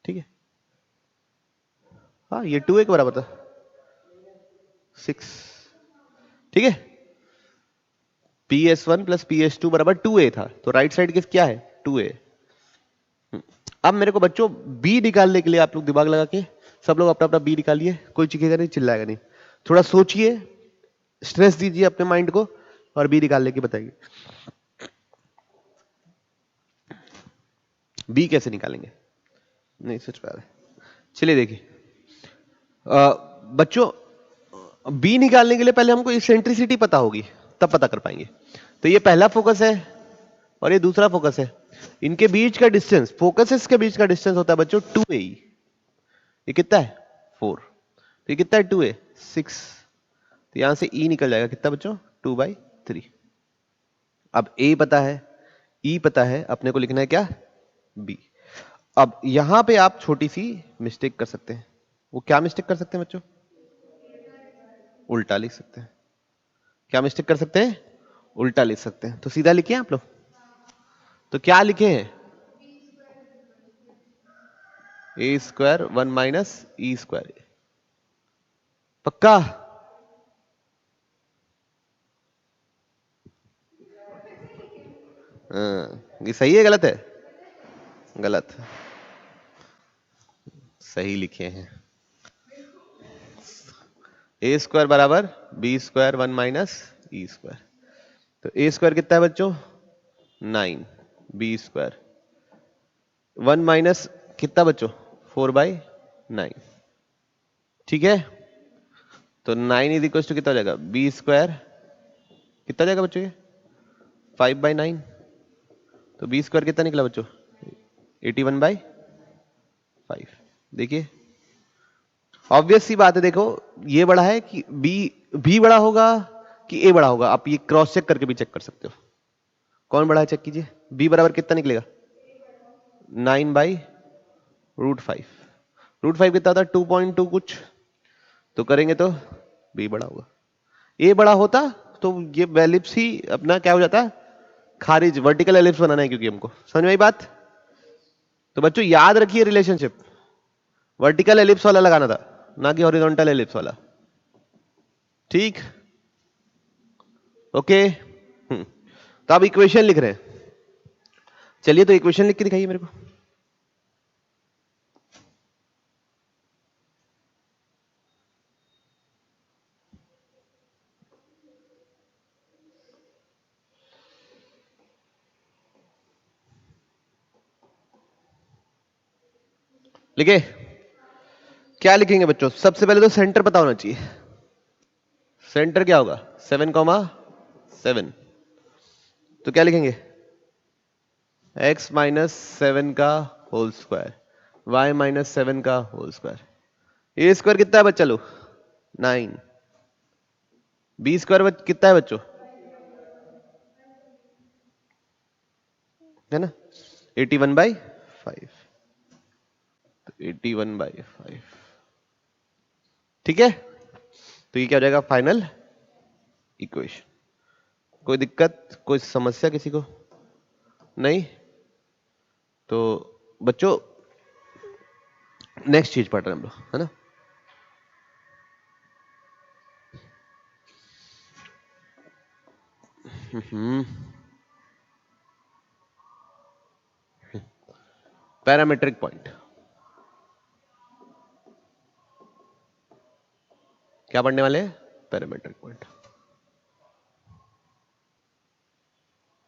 ठीक है, हाँ ये 2a के बराबर था 6। ठीक है, PS1 प्लस PS2 बराबर 2a था, तो राइट साइड किस क्या है 2a। अब मेरे को बच्चों b निकालने के लिए आप लोग दिमाग लगा के सब लोग अपना अपना b निकालिए, कोई चीखेगा नहीं चिल्लाएगा नहीं, थोड़ा सोचिए, स्ट्रेस दीजिए अपने माइंड को और b निकालने की बताइए। b कैसे निकालेंगे, नहीं सोच पा रहे, चलिए देखिए बच्चों b निकालने के लिए पहले हमको इसेंट्रिसिटी पता होगी, तब पता कर पाएंगे। तो ये पहला फोकस है और ये दूसरा फोकस है, इनके बीच का डिस्टेंस, फोकसेस के बीच का डिस्टेंस होता है बच्चों 2a। ये कितना है 4, तो ये कितना है 2a 6, तो यहां से e निकल जाएगा कितना बच्चों 2/3। अब a पता है, e पता है, अपने को लिखना है क्या b। अब यहां पे आप छोटी सी मिस्टेक कर सकते हैं, वो क्या मिस्टेक कर सकते हैं बच्चों, उल्टा लिख सकते हैं। क्या मिस्टेक कर सकते हैं, उल्टा लिख सकते हैं। तो सीधा लिखिए आप लोग, तो क्या लिखे हैं a square 1 minus e square, पक्का ये सही है गलत है, गलत, सही लिखे हैं। a स्क्वायर बराबर b square 1 minus e square, तो a स्क्वायर कितना है बच्चों 9, b स्क्वायर 1 माइनस कितना बच्चों 4/9। ठीक है, तो 9 इज इक्वल टू कितना हो जाएगा b स्क्वायर कितना हो जाएगा बच्चों ये 5/9, तो b स्क्वायर कितना निकला बच्चों 81/5। देखिए ऑब्वियस सी बात है, देखो ये बड़ा है कि b बड़ा होगा कि a बड़ा होगा, आप ये क्रॉस चेक करके भी चेक कर सकते हो। कौन बड़ा है चेक कीजिए, b बराबर कितना निकलेगा 9/√5। √5 कितना होता है 2.2 कुछ, तो करेंगे तो b बड़ा होगा। a बड़ा होता तो ये एलिप्स ही अपना क्या हो जाता खारिज, वर्टिकल एलिप्स बनाना है क्योंकि हमको, समझ में आई बात। तो बच्चों याद रखिए रिलेशनशिप, वर्टिकल एलिप्स वाला लगाना था ना कि हॉरिजॉन्टल एलिप्स वाला। ठीक, ओके। तो आप इक्वेशन लिख रहे हैं, चलिए तो इक्वेशन लिख के दिखाइए मेरे को। लिखे, क्या लिखेंगे बच्चों, सबसे पहले तो सेंटर पता होना चाहिए। सेंटर क्या होगा 7,7, तो क्या लिखेंगे x माइनस 7 का होल स्क्वायर, y माइनस 7 का होल स्क्वायर। ए स्क्वायर कितना है बच्चा लो 9, बी स्क्वायर कितना है बच्चों है ना 81/5, तो 81/5। ठीक है, तो ये क्या हो जाएगा फाइनल इक्वेशन। कोई दिक्कत कोई समस्या किसी को नहीं, तो बच्चों नेक्स्ट चीज पढ़ रहे हैं हम लोग, है ना। पैरामीट्रिक पॉइंट क्या पढ़ने वाले हैं, पैरामीट्रिक पॉइंट।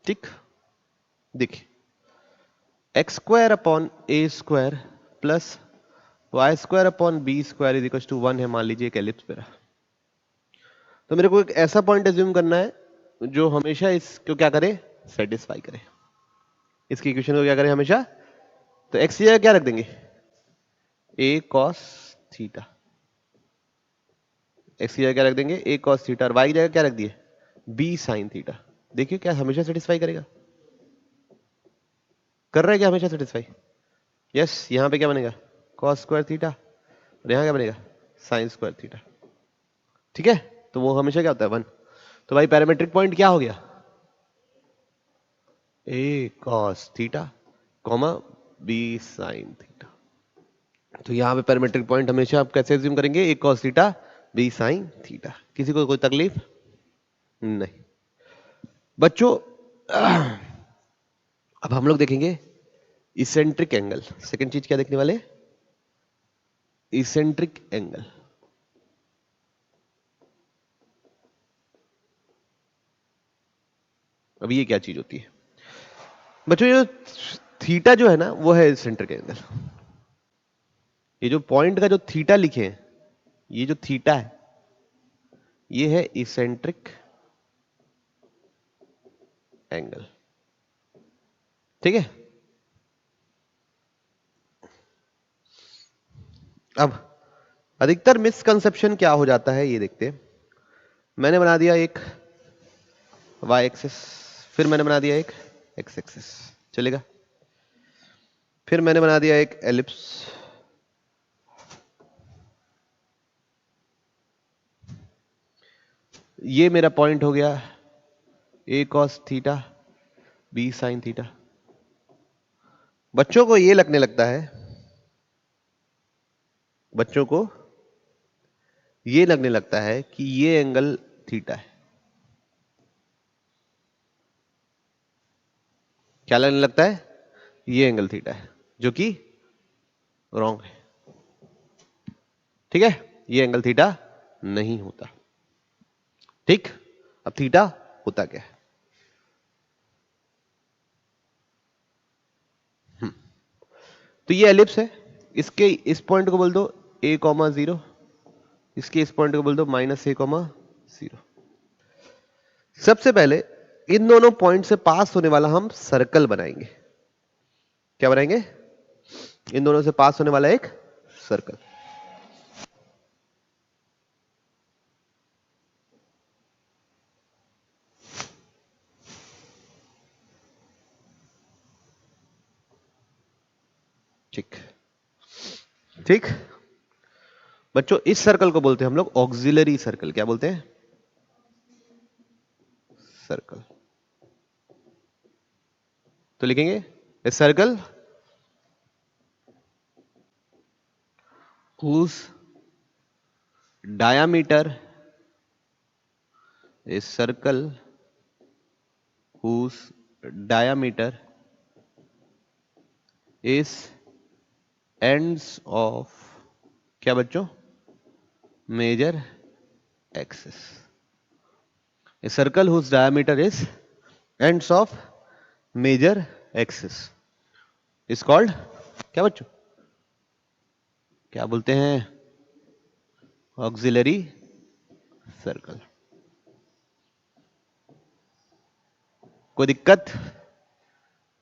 ठीक, देखिए x square upon a square plus y square upon b square is equal to 1 है, मान लीजिए एक एलिप्स पे रहा। तो मेरे को एक ऐसा पॉइंट एज्यूम करना है जो हमेशा इसको क्या करे सेटिस्फाई करे, इसकी इक्वेशन को क्या करे हमेशा। तो एक्स की जगह क्या रख देंगे ए कॉस थीटा, एक्स की जगह क्या रख देंगे ए कॉस थीटा, और वाई की जगह क्या रख दिए बी साइन थीटा। देखिए क्या हमेशा सेटिस्फाई करेगा, कर रहा है क्या हमेशा सेटिस्फाई। यस, यहां पे क्या बनेगा कॉस स्क्वायर थीटा और यहां क्या बनेगा साइन स्क्वायर थीटा। ठीक है, तो वो हमेशा क्या होता है 1। तो भाई पैरामेट्रिक पॉइंट क्या हो गया, a cos theta comma b sine theta. तो यहां पे पैरामेट्रिक पॉइंट हमेशा आप कैसे एज्यूम करेंगे, a cos theta b sine theta. किसी को कोई तकलीफ नहीं बच्चों। अब हम लोग देखेंगे इसेंट्रिक एंगल। सेकंड चीज क्या देखने वाले, इसेंट्रिक एंगल। अब ये क्या चीज होती है बच्चों, ये थीटा जो है ना वो है इसेंट्रिक एंगल। ये जो पॉइंट का जो थीटा लिखे हैं, ये जो थीटा है ये है इसेंट्रिक एंगल, ठीक है। अब अधिकतर मिसकंसेप्शन क्या हो जाता है ये देखते हैं। मैंने बना दिया एक y एक्सिस, फिर मैंने बना दिया एक x एक्सिस, चलेगा। फिर मैंने बना दिया एक एलिप्स, ये मेरा पॉइंट हो गया a cos theta b sin theta. बच्चों को ये लगने लगता है, बच्चों को ये लगने लगता है कि ये एंगल थीटा है। क्या लगने लगता है, ये एंगल थीटा है, जो कि रॉन्ग है, ठीक है। ये एंगल थीटा नहीं होता, ठीक। अब थीटा होता क्या है, तो ये एलिप्स है, इसके इस पॉइंट को बोल दो a कॉमा 0, इसके इस पॉइंट को बोल दो माइनस a कॉमा 0। सबसे पहले इन दोनों पॉइंट से पास होने वाला हम सर्कल बनाएंगे। क्या बनाएंगे, इन दोनों से पास होने वाला एक सर्कल। ठीक ठीक बच्चों, इस सर्कल को बोलते हैं हम लोग ऑक्सिलरी सर्कल। क्या बोलते हैं, सर्कल। तो लिखेंगे a circle whose diameter, a circle whose diameter is ends of क्या बच्चों, major axis। A circle whose diameter is ends of major axis is called क्या बच्चों, क्या बोलते हैं, ऑक्सिलरी सर्कल। कोई दिक्कत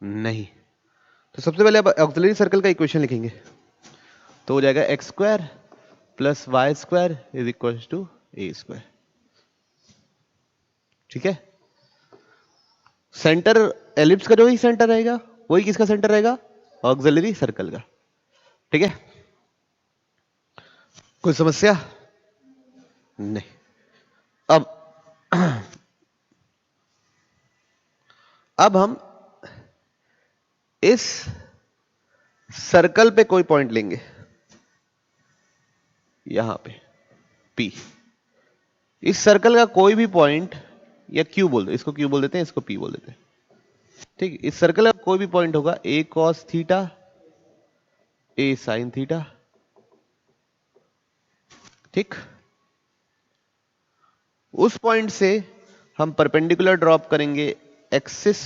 नहीं। तो सबसे पहले अब ऑक्सिलरी सर्कल का इक्वेशन लिखेंगे, तो हो जाएगा x square plus y square is equal to a square, ठीक है। सेंटर एलिप्स का जो ही सेंटर रहेगा वही किसका सेंटर रहेगा, ऑक्सिलरी सर्कल का, ठीक है। कोई समस्या नहीं। अब हम इस सर्कल पे कोई पॉइंट लेंगे, यहां पे P। इस सर्कल का कोई भी पॉइंट, या Q बोल दो, इसको Q बोल देते हैं, इसको P बोल देते हैं, ठीक। इस सर्कल का कोई भी पॉइंट होगा a cos theta a sin theta, ठीक। उस पॉइंट से हम परपेंडिकुलर ड्रॉप करेंगे एक्सिस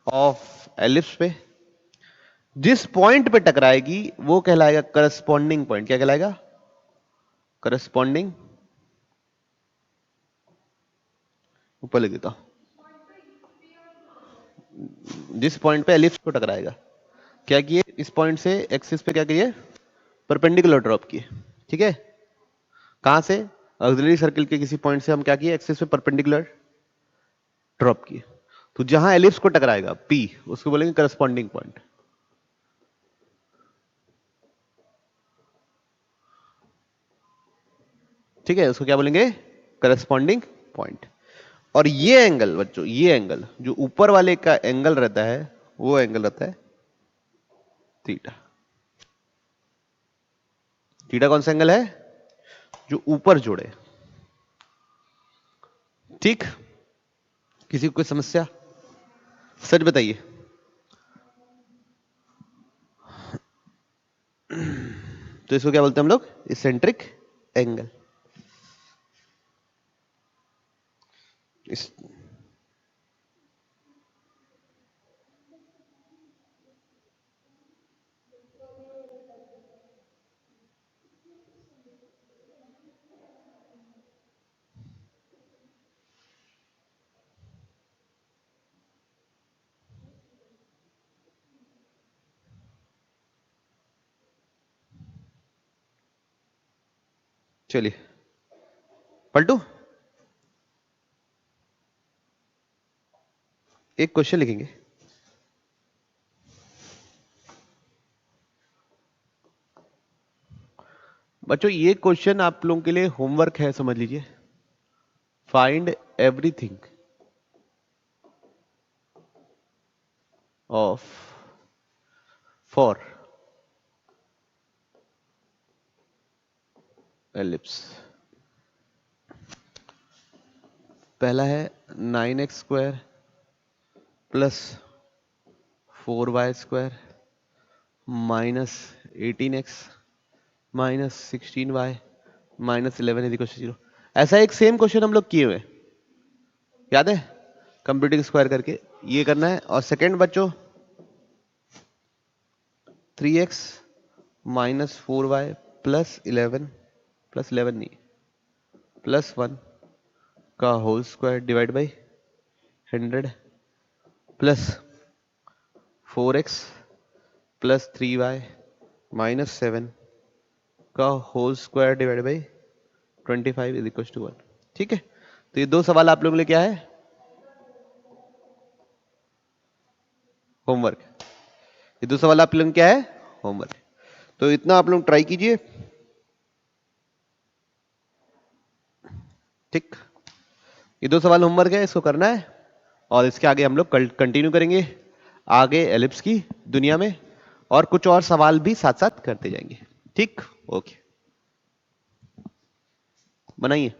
ऑफ एलिप्स पे। जिस पॉइंट पे टकराएगी वो कहलाएगा करस्पॉन्डिंग पॉइंट। क्या कहलाएगा, करस्पॉन्डिंग। ऊपर लिख देता हूं, जिस पॉइंट पे एलिप्स को टकराएगा। क्या किए, इस पॉइंट से एक्सिस पे क्या किए, परपेंडिकुलर ड्रॉप किए, ठीक है। कहां से, ऑक्सिलरी सर्कल के किसी पॉइंट से हम क्या किए, एक्सिस पे परपेंडिकुलर ड्रॉप किए। तो जहां एलिप्स को टकराएगा P, उसको बोलेंगे करस्पॉन्डिंग पॉइंट, ठीक है। उसको क्या बोलेंगे, करस्पॉन्डिंग पॉइंट। और ये एंगल बच्चों, ये एंगल जो ऊपर वाले का एंगल रहता है वो एंगल रहता है थीटा। थीटा कौन सा एंगल है? जो ऊपर जुड़े। ठीक, किसी को कोई समस्या? सच बताइए। तो इसको क्या बोलते हैं हम लोग? Eccentric angle. इस चलिए पलटू, एक क्वेश्चन लिखेंगे। बच्चों ये क्वेश्चन आप लोगों के लिए होमवर्क है, समझ लीजिए। Find everything of for ellipse. पहला है 9x² plus 4y² minus 18x minus 16y minus 11 = 0। ऐसा एक सेम क्वेश्चन हम लोग किए हुए, याद है? कंप्यूटिंग स्क्वायर करके ये करना है। और सेकंड बच्चों 3x माइनस 4y प्लस 11 नहीं प्लस 1 का whole square divide by 100 plus 4x plus 3y minus 7 का होल स्क्वायर डिवाइड बाई 25 = 1। ठीक है, तो ये दो सवाल आप लोगों के लिए क्या है? होमवर्क। ये दो सवाल आप लोगों क्या है? होमवर्क। तो इतना आप लोग ट्राई कीजिए। ठीक, ये दो सवाल होमवर्क है, इसको करना है। और इसके आगे हम लोग कंटिन्यू करेंगे आगे एलिप्स की दुनिया में, और कुछ और सवाल भी साथ साथ करते जाएंगे। ठीक, ओके, बनाइए।